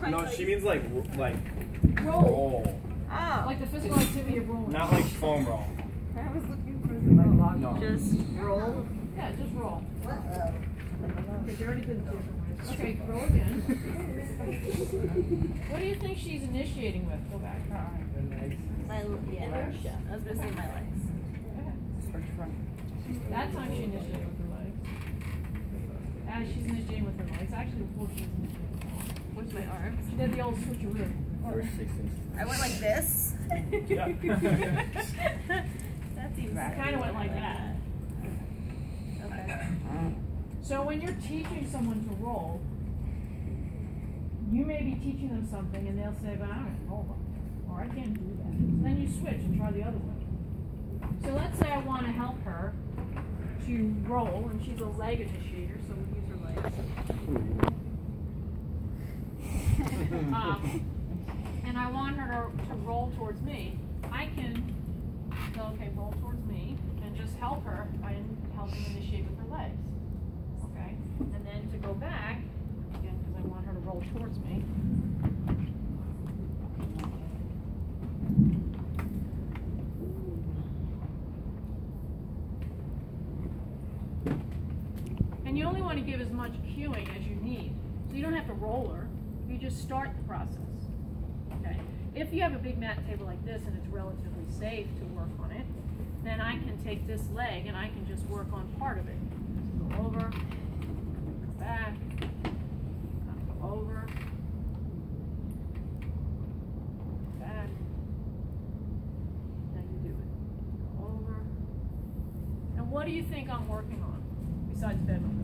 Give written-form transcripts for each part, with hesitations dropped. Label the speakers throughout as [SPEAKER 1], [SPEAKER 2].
[SPEAKER 1] No, she means like
[SPEAKER 2] roll.
[SPEAKER 3] Oh.
[SPEAKER 2] Like the physical activity of rolling.
[SPEAKER 1] Not like foam roll.
[SPEAKER 3] I was looking for the roll.
[SPEAKER 1] No.
[SPEAKER 3] Just roll.
[SPEAKER 2] Yeah, just roll.
[SPEAKER 3] Okay, you already did it.
[SPEAKER 2] Okay, roll again. What do you think she's initiating with? Go back.
[SPEAKER 3] My yeah. I was gonna say my legs.
[SPEAKER 2] That time she initiated with her legs. As she's initiating with her legs. Actually, before she's initiating
[SPEAKER 3] With my arms.
[SPEAKER 2] she did the old switcheroo.
[SPEAKER 3] I went like this.
[SPEAKER 1] Yeah.
[SPEAKER 3] That seems
[SPEAKER 2] Kind of went like that.
[SPEAKER 3] Okay.
[SPEAKER 2] So when you're teaching someone to roll, you may be teaching them something and they'll say, but I don't roll, or I can't do that. So then you switch and try the other way. So let's say I want to help her to roll, and she's a leg initiator, so we'll use her legs. And I want her to roll towards me. I can go, okay, roll towards me, and just help her by helping initiate with her legs. Okay? And then to go back, again, because I want her to roll towards me. And you only want to give as much cueing as you need. So you don't have to roll her. You just start the process. Okay? If you have a big mat table like this and it's relatively safe to work on it, then I can take this leg and I can just work on part of it. Go over, go back, go over, back. Then you do it. Go over. And what do you think I'm working on besides bed mobility?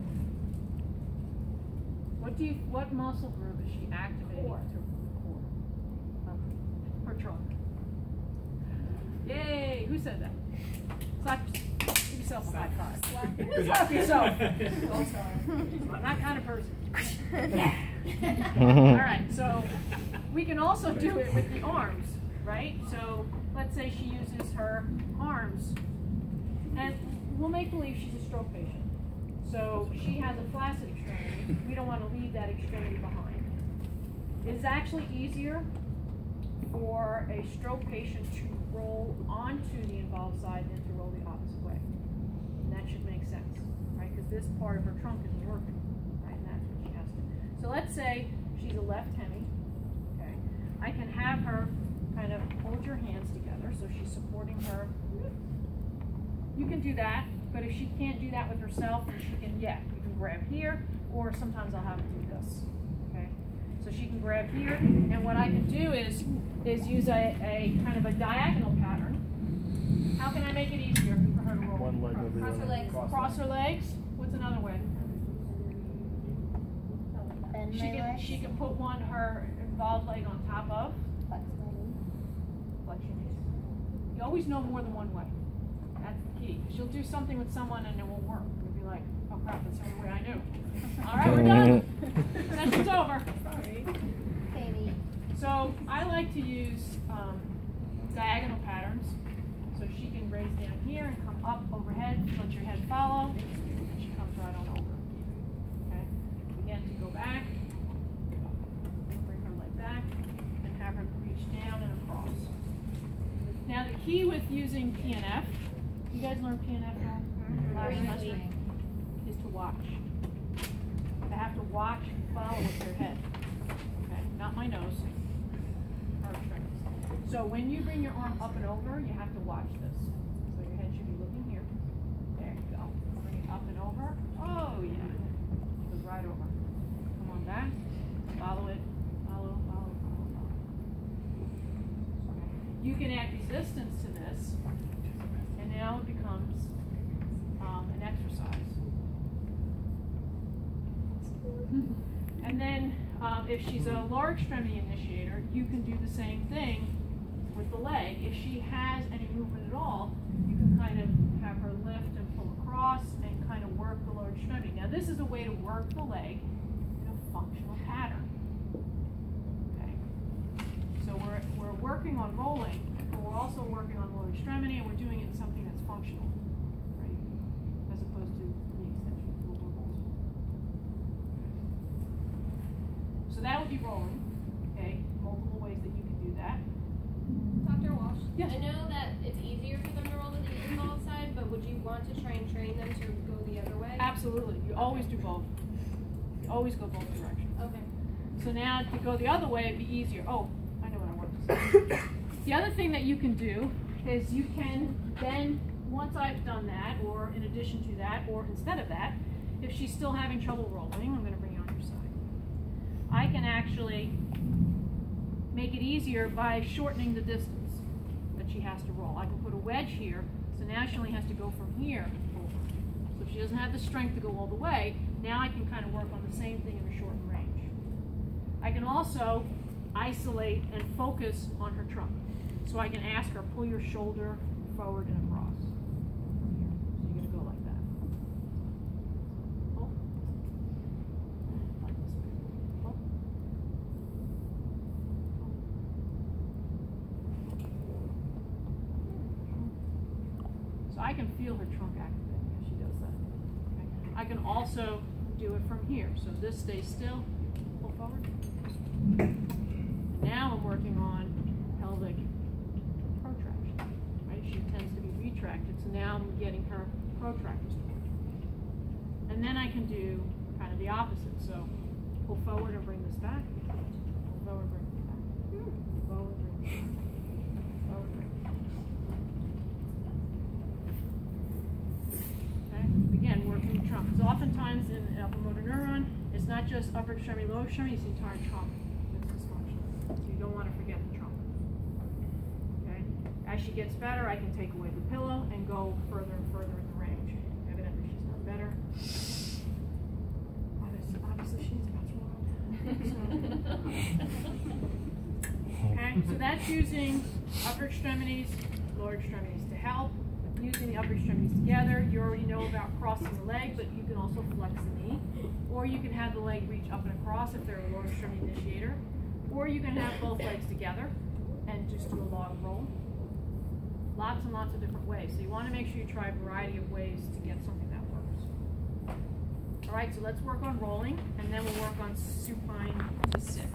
[SPEAKER 2] What muscle group is she activating through the core? Her trunk. Yay! Who said that? Slap yourself a high five. Slap yourself. I'm that kind of person. Alright, so we can also do it with the arms, right? So let's say she uses her arms, and we'll make believe she's a stroke patient. So she has a flaccid extremity. We don't want to leave that extremity behind. It's actually easier for a stroke patient to roll onto the involved side than to roll the opposite way. And that should make sense, right? Because this part of her trunk isn't working, right? And that's what she has to. So let's say she's a left hemi, okay? I can have her kind of hold your hands together so she's supporting her. You can do that, but if she can't do that with herself, then she can, you can grab here, or sometimes I'll have her do this, okay? So she can grab here, and what I can do is use a kind of a diagonal pattern. How can I make it easier for her to roll?
[SPEAKER 1] One leg over
[SPEAKER 2] Cross her legs. Cross her legs. What's another way?
[SPEAKER 3] Bend
[SPEAKER 2] She can put her involved leg on top of. Flex your knees. You always know more than one way. That's the key. She'll do something with someone and it won't work. You'll be like, oh crap, that's the only way I knew. All right, we're done. Session's over.
[SPEAKER 3] Sorry.
[SPEAKER 2] So I like to use diagonal patterns. So she can raise down here and come up overhead. Let your head follow. And she comes right on over. Okay. Again, to go back. Bring her leg back and have her reach down and across. Now the key with using PNF, you guys learned PNF now? Last semester? Is to watch. I have to watch and follow with your head. Okay, not my nose. So when you bring your arm up and over, you have to watch this. So your head should be looking here. There you go. Bring it up and over. Oh yeah. It goes right over. Come on back. Follow it. Follow, follow, follow, follow. You can add resistance to this, and now it becomes an exercise. And then if she's a lower extremity initiator, you can do the same thing with the leg. If she has any movement at all, you can kind of have her lift and pull across and kind of work the lower extremity. Now this is a way to work the leg in a functional pattern. Okay. So we're working on rolling, but we're also working on lower extremity, and we're doing it in something that's functional, right? As opposed to the extension. So that would be rolling. multiple ways that you can do that.
[SPEAKER 4] Dr. Walsh,
[SPEAKER 2] Yes.
[SPEAKER 4] I know that it's easier for them to roll to the involved side, but would you want to try and train them to go the other way?
[SPEAKER 2] Absolutely. You always do both. You always go both directions.
[SPEAKER 4] Okay.
[SPEAKER 2] So now to go the other way, it'd be easier. Oh, I know what I want to say. The other thing that you can do is you can then, once I've done that, or in addition to that, or instead of that, if she's still having trouble rolling, I'm going to bring you on your side. I can actually make it easier by shortening the distance that she has to roll. I can put a wedge here, so now she only has to go from here over. So if she doesn't have the strength to go all the way, now I can kind of work on the same thing in a shortened range. I can also isolate and focus on her trunk. So I can ask her, pull your shoulder forward and across. So you're going to go like that. Pull. Like this way. Pull. So I can feel her trunk activating as she does that. Okay. I can also do it from here. So this stays still. Pull forward. Now I'm working on pelvic protraction. Right? She tends to be retracted, so now I'm getting her protractors to work. And then I can do kind of the opposite. So pull forward and bring this back. Pull forward, bring this back. Pull forward, bring this back. Forward, bring this back. Okay? Again, working the trunk. So oftentimes in upper motor neuron, it's not just upper extremity, lower extremity, it's the entire trunk that's dysfunctional. So you don't want to forget the trunk. Okay? As she gets better, I can take away the pillow and go further and further in the range. Evidently she's not better. Obviously she's about to Okay, so that's using upper extremities, lower extremities to help. Using the upper extremities together. You already know about crossing the leg, but you can also flex the knee. Or you can have the leg reach up and across if they're a lower extremity initiator. Or you can have both legs together and just do a log roll. Lots and lots of different ways. So you want to make sure you try a variety of ways to get something that works. All right, so let's work on rolling, and then we'll work on supine to sit.